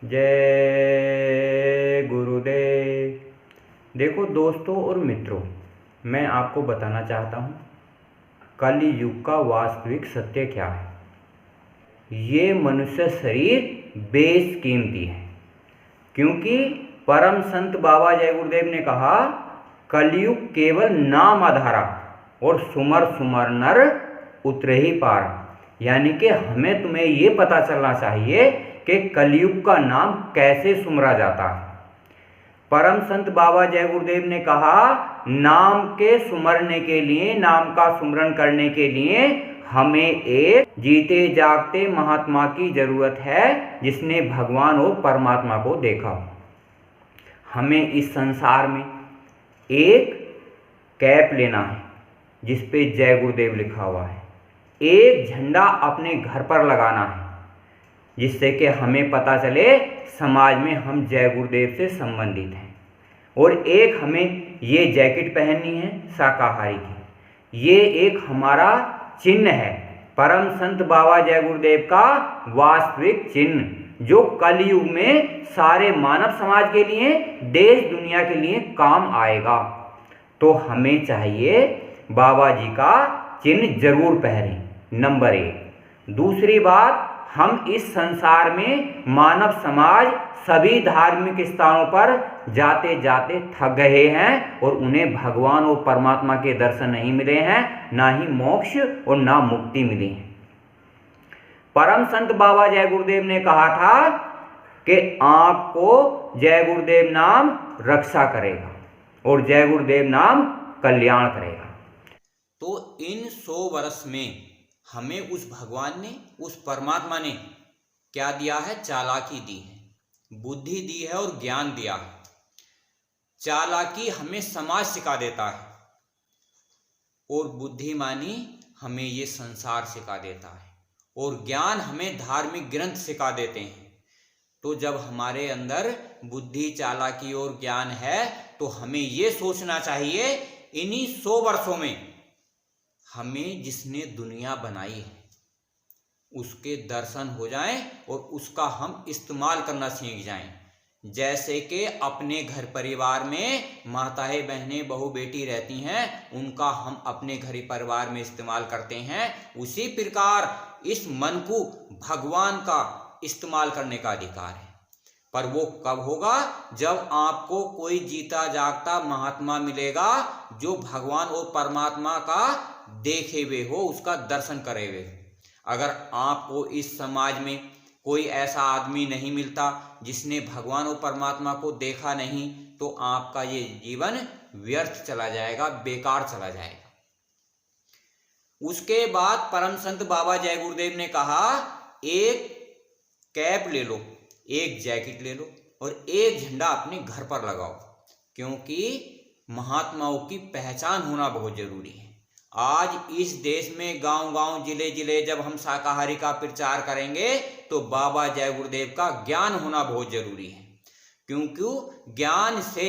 जय गुरुदेव। देखो दोस्तों और मित्रों, मैं आपको बताना चाहता हूँ कलि युग का वास्तविक सत्य क्या है। ये मनुष्य शरीर बेशकीमती है, क्योंकि परम संत बाबा जय गुरुदेव ने कहा कलयुग केवल नाम आधारा और सुमर सुमर नर उतरे ही पार। यानी कि हमें तुम्हें ये पता चलना चाहिए कि कलयुग का नाम कैसे सुमरा जाता है। परम संत बाबा जय गुरुदेव ने कहा नाम के सुमरने के लिए, नाम का सुमरण करने के लिए हमें एक जीते जागते महात्मा की जरूरत है, जिसने भगवान और परमात्मा को देखा हो। हमें इस संसार में एक कैप लेना है जिस पे जय गुरुदेव लिखा हुआ है, एक झंडा अपने घर पर लगाना है जिससे कि हमें पता चले समाज में हम जय गुरुदेव से संबंधित हैं, और एक हमें ये जैकेट पहननी है शाकाहारी की। ये एक हमारा चिन्ह है, परम संत बाबा जय गुरुदेव का वास्तविक चिन्ह, जो कलयुग में सारे मानव समाज के लिए, देश दुनिया के लिए काम आएगा। तो हमें चाहिए बाबा जी का चिन्ह जरूर पहनें, नंबर 1। दूसरी बात, हम इस संसार में मानव समाज सभी धार्मिक स्थानों पर जाते जाते थक गए हैं और उन्हें भगवान और परमात्मा के दर्शन नहीं मिले हैं, ना ही मोक्ष और ना मुक्ति मिली है। परम संत बाबा जय गुरुदेव ने कहा था कि आपको जय गुरुदेव नाम रक्षा करेगा और जय गुरुदेव नाम कल्याण करेगा। तो इन 100 वर्ष में हमें उस भगवान ने, उस परमात्मा ने क्या दिया है? चालाकी दी है, बुद्धि दी है और ज्ञान दिया है। चालाकी हमें समाज सिखा देता है और बुद्धिमानी हमें ये संसार सिखा देता है, और ज्ञान हमें धार्मिक ग्रंथ सिखा देते हैं। तो जब हमारे अंदर बुद्धि, चालाकी और ज्ञान है तो हमें ये सोचना चाहिए इन्हीं 100 वर्षों में हमें जिसने दुनिया बनाई है उसके दर्शन हो जाएं और उसका हम इस्तेमाल करना सीख जाएं। जैसे कि अपने घर परिवार में माताएं, बहनें, बहू, बेटी रहती हैं, उनका हम अपने घर परिवार में इस्तेमाल करते हैं, उसी प्रकार इस मन को भगवान का इस्तेमाल करने का अधिकार है। पर वो कब होगा? जब आपको कोई जीता जागता महात्मा मिलेगा जो भगवान और परमात्मा का देखे हुए हो, उसका दर्शन करे हुए। अगर आपको इस समाज में कोई ऐसा आदमी नहीं मिलता जिसने भगवान और परमात्मा को देखा नहीं, तो आपका ये जीवन व्यर्थ चला जाएगा, बेकार चला जाएगा। उसके बाद परम संत बाबा जय गुरुदेव ने कहा एक कैप ले लो, एक जैकेट ले लो और एक झंडा अपने घर पर लगाओ, क्योंकि महात्माओं की पहचान होना बहुत जरूरी है। आज इस देश में गांव गांव, जिले जिले जब हम शाकाहारी का प्रचार करेंगे तो बाबा जय गुरुदेव का ज्ञान होना बहुत जरूरी है, क्योंकि ज्ञान से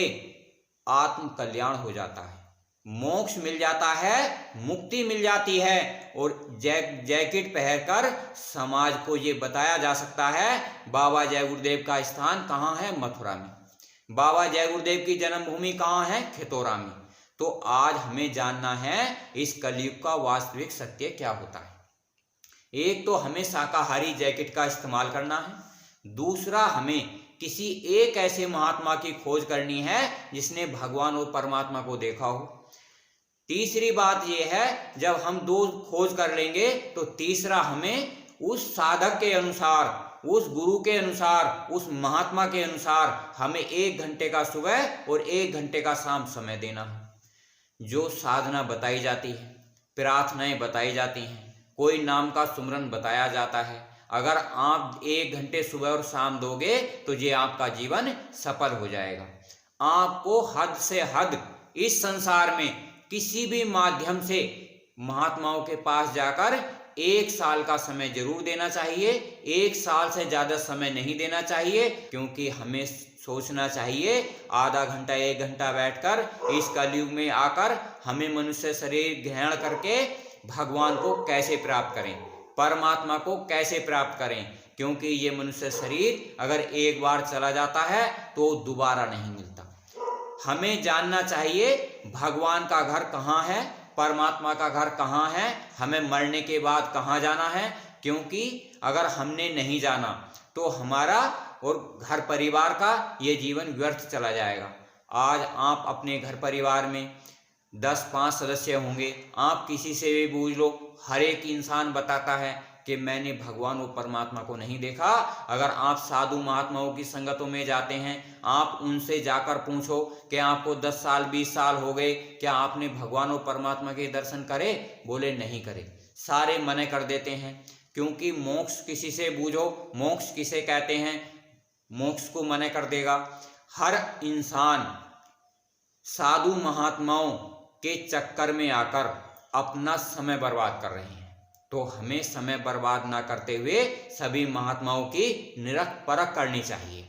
आत्म कल्याण हो जाता है, मोक्ष मिल जाता है, मुक्ति मिल जाती है। और जैकेट पहनकर समाज को ये बताया जा सकता है बाबा जय गुरुदेव का स्थान कहाँ है? मथुरा में। बाबा जय गुरुदेव की जन्मभूमि कहाँ है? खितौरा में। तो आज हमें जानना है इस कलयुग का वास्तविक सत्य क्या होता है। एक तो हमें शाकाहारी जैकेट का इस्तेमाल करना है, दूसरा हमें किसी एक ऐसे महात्मा की खोज करनी है जिसने भगवान और परमात्मा को देखा हो। तीसरी बात यह है, जब हम 2 खोज कर लेंगे तो तीसरा हमें उस साधक के अनुसार, उस गुरु के अनुसार, उस महात्मा के अनुसार हमें 1 घंटे का सुबह और 1 घंटे का शाम समय देना है। जो साधना बताई जाती है, प्रार्थनाएं बताई जाती हैं, कोई नाम का सुमरन बताया जाता है, अगर आप 1 घंटे सुबह और शाम दोगे तो ये आपका जीवन सफल हो जाएगा। आपको हद से हद इस संसार में किसी भी माध्यम से महात्माओं के पास जाकर 1 साल का समय जरूर देना चाहिए। 1 साल से ज्यादा समय नहीं देना चाहिए, क्योंकि हमें सोचना चाहिए आधा घंटा 1 घंटा बैठकर इस कलयुग में आकर हमें मनुष्य शरीर ग्रहण करके भगवान को कैसे प्राप्त करें, परमात्मा को कैसे प्राप्त करें, क्योंकि ये मनुष्य शरीर अगर एक बार चला जाता है तो दोबारा नहीं मिलता। हमें जानना चाहिए भगवान का घर कहाँ है, परमात्मा का घर कहाँ है, हमें मरने के बाद कहाँ जाना है, क्योंकि अगर हमने नहीं जाना तो हमारा और घर परिवार का ये जीवन व्यर्थ चला जाएगा। आज आप अपने घर परिवार में 10-5 सदस्य होंगे, आप किसी से भी पूछ लो, हर एक इंसान बताता है कि मैंने भगवान और परमात्मा को नहीं देखा। अगर आप साधु महात्माओं की संगतों में जाते हैं, आप उनसे जाकर पूछो कि आपको 10 साल 20 साल हो गए, क्या आपने भगवान और परमात्मा के दर्शन करे? बोले नहीं करे, सारे मना कर देते हैं। क्योंकि मोक्ष किसी से पूछो, मोक्ष किसे कहते हैं, मोक्ष को मना कर देगा। हर इंसान साधु महात्माओं के चक्कर में आकर अपना समय बर्बाद कर रहे हैं। तो हमें समय बर्बाद ना करते हुए सभी महात्माओं की निरख परख करनी चाहिए,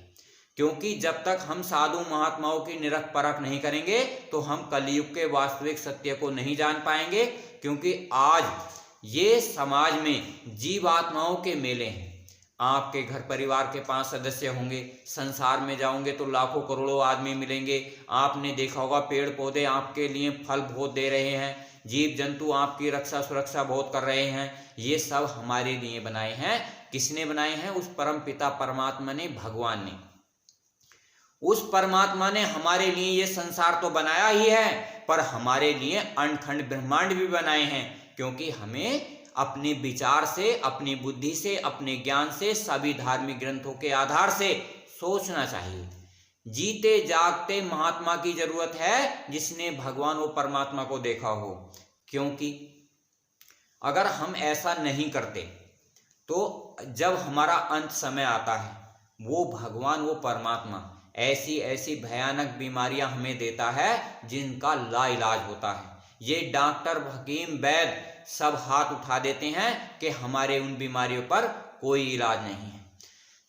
क्योंकि जब तक हम साधु महात्माओं की निरख परख नहीं करेंगे तो हम कलयुग के वास्तविक सत्य को नहीं जान पाएंगे। क्योंकि आज ये समाज में जीवात्माओं के मेले हैं। आपके घर परिवार के 5 सदस्य होंगे, संसार में जाओगे तो लाखों करोड़ों आदमी मिलेंगे। आपने देखा होगा पेड़ पौधे आपके लिए फल बहुत दे रहे हैं, जीव जंतु आपकी रक्षा सुरक्षा बहुत कर रहे हैं। ये सब हमारे लिए बनाए हैं। किसने बनाए हैं? उस परम पिता परमात्मा ने, भगवान ने। उस परमात्मा ने हमारे लिए ये संसार तो बनाया ही है, पर हमारे लिए अनखंड ब्रह्मांड भी बनाए हैं। क्योंकि हमें अपने विचार से, अपनी बुद्धि से, अपने ज्ञान से, सभी धार्मिक ग्रंथों के आधार से सोचना चाहिए। जीते जागते महात्मा की जरूरत है जिसने भगवान और परमात्मा को देखा हो। क्योंकि अगर हम ऐसा नहीं करते तो जब हमारा अंत समय आता है, वो भगवान वो परमात्मा ऐसी ऐसी भयानक बीमारियां हमें देता है जिनका लाइलाज होता है। ये डॉक्टर, हकीम, वैद्य सब हाथ उठा देते हैं कि हमारे उन बीमारियों पर कोई इलाज नहीं है।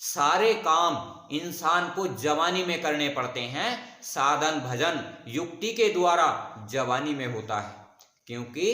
सारे काम इंसान को जवानी में करने पड़ते हैं। साधन भजन युक्ति के द्वारा जवानी में होता है। क्योंकि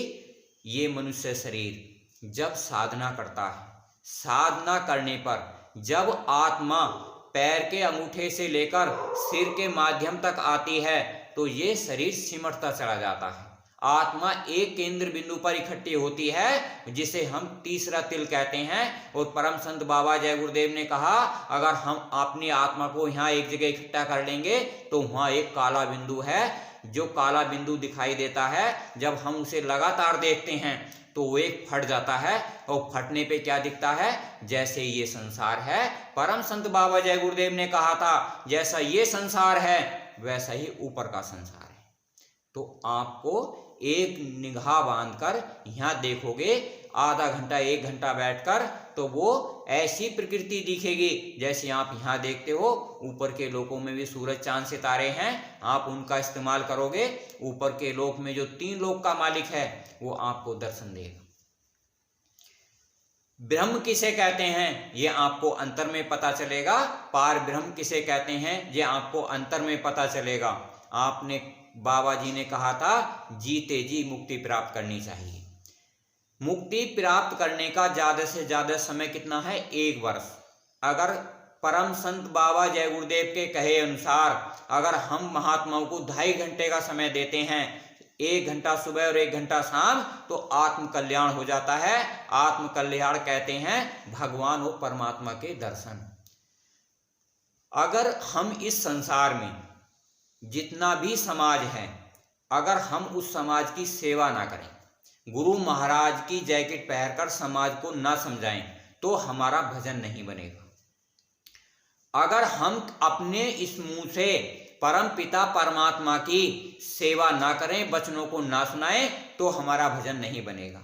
ये मनुष्य शरीर जब साधना करता है, साधना करने पर जब आत्मा पैर के अंगूठे से लेकर सिर के माध्यम तक आती है तो ये शरीर सिमटता चला जाता है। आत्मा एक केंद्र बिंदु पर इकट्ठी होती है, जिसे हम तीसरा तिल कहते हैं। और परम संत बाबा जय गुरुदेव ने कहा, अगर हम अपनी आत्मा को यहाँ एक जगह इकट्ठा कर लेंगे तो वहाँ एक काला बिंदु है। जो काला बिंदु दिखाई देता है, जब हम उसे लगातार देखते हैं तो वो एक फट जाता है, और फटने पे क्या दिखता है? जैसे ये संसार है। परम संत बाबा जय गुरुदेव ने कहा था, जैसा ये संसार है वैसा ही ऊपर का संसार है। तो आपको एक निगाह बांधकर यहाँ देखोगे, आधा घंटा 1 घंटा बैठकर, तो वो ऐसी प्रकृति दिखेगी जैसे आप यहाँ देखते हो। ऊपर के लोकों में भी सूरज चांद सितारे हैं, आप उनका इस्तेमाल करोगे, ऊपर के लोक में जो 3 लोक का मालिक है वो आपको दर्शन देगा। ब्रह्म किसे कहते हैं ये आपको अंतर में पता चलेगा। पार ब्रह्म किसे कहते हैं ये आपको अंतर में पता चलेगा। आपने, बाबा जी ने कहा था, जीते जी मुक्ति प्राप्त करनी चाहिए। मुक्ति प्राप्त करने का ज्यादा से ज्यादा समय कितना है? 1 वर्ष। अगर परम संत बाबा जय गुरुदेव के कहे अनुसार अगर हम महात्माओं को 2.5 घंटे का समय देते हैं, 1 घंटा सुबह और 1 घंटा शाम, तो आत्म कल्याण हो जाता है। आत्म कल्याण कहते हैं भगवान और परमात्मा के दर्शन। अगर हम इस संसार में जितना भी समाज है, अगर हम उस समाज की सेवा ना करें, गुरु महाराज की जैकेट पहनकर समाज को ना समझाएं, तो हमारा भजन नहीं बनेगा। अगर हम अपने इस मुंह से परम पिता परमात्मा की सेवा ना करें, वचनों को ना सुनाएं, तो हमारा भजन नहीं बनेगा।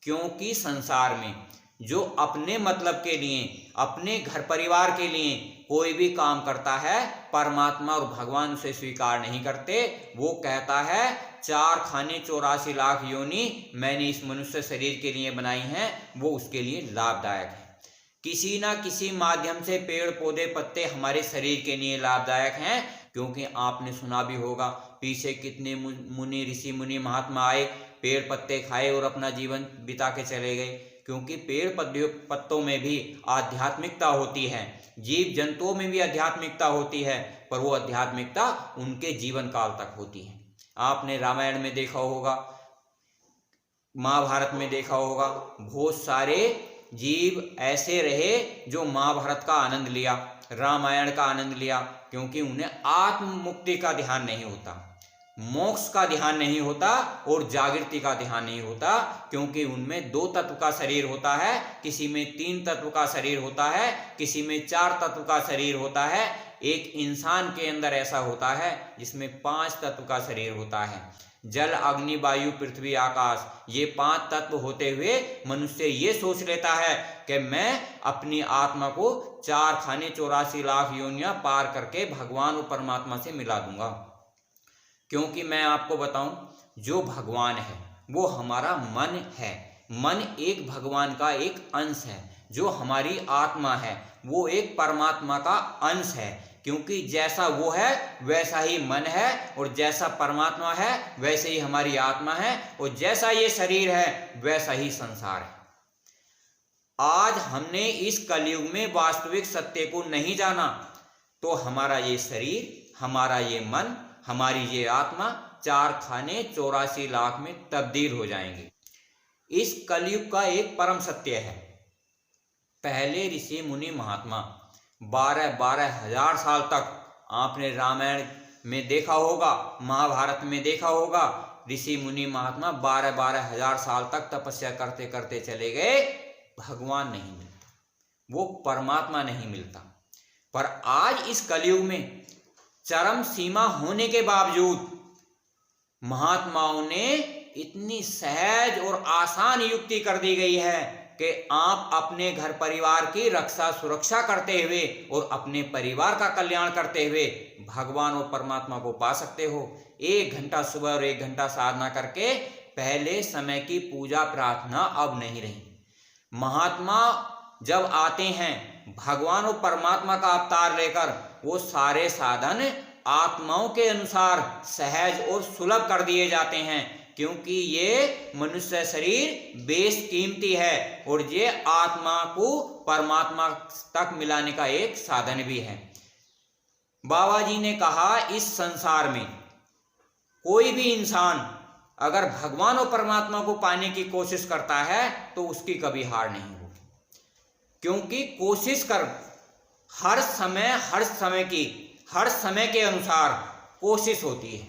क्योंकि संसार में जो अपने मतलब के लिए, अपने घर परिवार के लिए कोई भी काम करता है, परमात्मा और भगवान उसे स्वीकार नहीं करते। वो कहता है 4 खाने 84 लाख योनि मैंने इस मनुष्य शरीर के लिए बनाई हैं, वो उसके लिए लाभदायक है। किसी ना किसी माध्यम से पेड़ पौधे पत्ते हमारे शरीर के लिए लाभदायक हैं। क्योंकि आपने सुना भी होगा, पीछे कितने मुनि, ऋषि मुनि, महात्मा आए, पेड़ पत्ते खाए और अपना जीवन बिता के चले गए। क्योंकि पेड़ पत्तों में भी आध्यात्मिकता होती है, जीव जंतुओं में भी आध्यात्मिकता होती है, पर वो आध्यात्मिकता उनके जीवन काल तक होती है। आपने रामायण में देखा होगा, महाभारत में देखा होगा, बहुत सारे जीव ऐसे रहे जो महाभारत का आनंद लिया, रामायण का आनंद लिया, क्योंकि उन्हें आत्म मुक्ति का ध्यान नहीं होता, मोक्ष का ध्यान नहीं होता और जागृति का ध्यान नहीं होता, क्योंकि उनमें 2 तत्व का शरीर होता है, किसी में 3 तत्व का शरीर होता है, किसी में 4 तत्व का शरीर होता है। एक इंसान के अंदर ऐसा होता है जिसमें 5 तत्व का शरीर होता है। जल, अग्नि, वायु, पृथ्वी, आकाश, ये 5 तत्व होते हुए मनुष्य ये सोच लेता है कि मैं अपनी आत्मा को 4 खाने 84 लाख योनियां पार करके भगवान और परमात्मा से मिला दूंगा। क्योंकि मैं आपको बताऊं, जो भगवान है वो हमारा मन है। मन एक भगवान का एक अंश है। जो हमारी आत्मा है वो एक परमात्मा का अंश है, क्योंकि जैसा वो है वैसा ही मन है, और जैसा परमात्मा है वैसे ही हमारी आत्मा है, और जैसा ये शरीर है वैसा ही संसार है। आज हमने इस कलयुग में वास्तविक सत्य को नहीं जाना तो हमारा ये शरीर, हमारा ये मन, हमारी ये आत्मा 4 खाने 84 लाख में तब्दील हो जाएंगे। इस कलयुग का एक परम सत्य है। पहले ऋषि मुनि महात्मा 12-12 हजार साल तक, आपने रामायण में देखा होगा, महाभारत में देखा होगा, ऋषि मुनि महात्मा 12-12 हजार साल तक तपस्या करते करते चले गए, भगवान नहीं मिलता, वो परमात्मा नहीं मिलता। पर आज इस कलयुग में चरम सीमा होने के बावजूद महात्माओं ने इतनी सहज और आसान युक्ति कर दी गई है कि आप अपने घर परिवार की रक्षा सुरक्षा करते हुए और अपने परिवार का कल्याण करते हुए भगवान और परमात्मा को पा सकते हो। 1 घंटा सुबह और 1 घंटा साधना करके पहले समय की पूजा प्रार्थना अब नहीं रही। महात्मा जब आते हैं भगवान और परमात्मा का अवतार लेकर, वो सारे साधन आत्माओं के अनुसार सहज और सुलभ कर दिए जाते हैं, क्योंकि ये मनुष्य शरीर बेशकीमती है और ये आत्मा को परमात्मा तक मिलाने का एक साधन भी है। बाबा जी ने कहा, इस संसार में कोई भी इंसान अगर भगवान और परमात्मा को पाने की कोशिश करता है तो उसकी कभी हार नहीं होगी, क्योंकि कोशिश कर हर समय के अनुसार कोशिश होती है।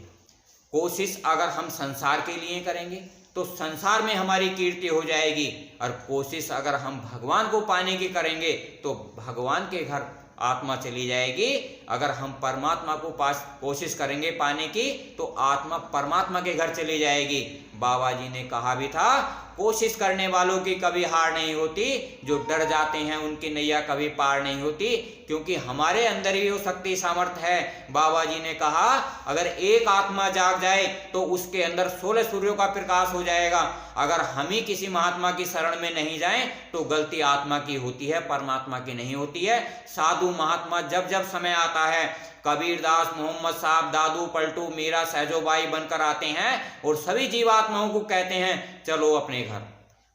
कोशिश अगर हम संसार के लिए करेंगे तो संसार में हमारी कीर्ति हो जाएगी, और कोशिश अगर हम भगवान को पाने की करेंगे तो भगवान के घर आत्मा चली जाएगी। अगर हम परमात्मा को कोशिश करेंगे पाने की तो आत्मा परमात्मा के घर चली जाएगी। बाबा जी ने कहा भी था, कोशिश करने वालों की कभी हार नहीं होती, जो डर जाते हैं उनकी नैया कभी पार नहीं होती, क्योंकि हमारे अंदर भी वो शक्ति सामर्थ्य है। बाबा जी ने कहा, अगर एक आत्मा जाग जाए तो उसके अंदर 16 सूर्यों का प्रकाश हो जाएगा। अगर हम ही किसी महात्मा की शरण में नहीं जाएं तो गलती आत्मा की होती है, परमात्मा की नहीं होती है। साधु महात्मा जब जब समय आता है, कबीरदास, मोहम्मद साहब, दादू, पलटू, मीरा, सहजोबाई बनकर आते हैं और सभी जीवात्माओं को कहते हैं चलो अपने घर।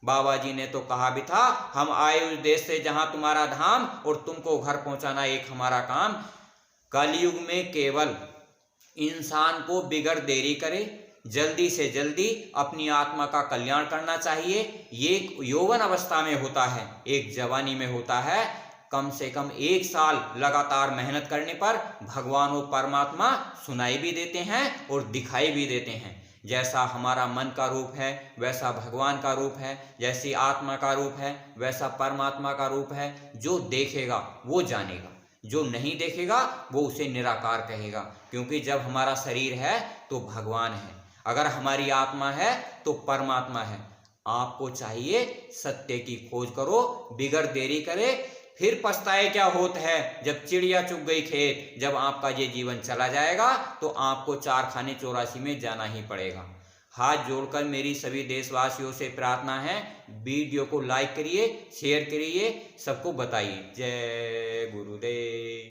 बाबा जी ने तो कहा भी था, हम आए उस देश से जहां तुम्हारा धाम, और तुमको घर पहुंचाना एक हमारा काम। कलयुग में केवल इंसान को बिगर देरी करे जल्दी से जल्दी अपनी आत्मा का कल्याण करना चाहिए। ये यौवन अवस्था में होता है, एक जवानी में होता है। कम से कम 1 साल लगातार मेहनत करने पर भगवान और परमात्मा सुनाई भी देते हैं और दिखाई भी देते हैं। जैसा हमारा मन का रूप है वैसा भगवान का रूप है, जैसी आत्मा का रूप है वैसा परमात्मा का रूप है। जो देखेगा वो जानेगा, जो नहीं देखेगा वो उसे निराकार कहेगा, क्योंकि जब हमारा शरीर है तो भगवान है, अगर हमारी आत्मा है तो परमात्मा है। आपको चाहिए सत्य की खोज करो, बिगर देरी करे, फिर पछताए क्या होता है जब चिड़िया चुग गई खेत। जब आपका ये जीवन चला जाएगा तो आपको 4 खाने 84 में जाना ही पड़ेगा। हाथ जोड़कर मेरी सभी देशवासियों से प्रार्थना है, वीडियो को लाइक करिए, शेयर करिए, सबको बताइए। जय गुरुदेव।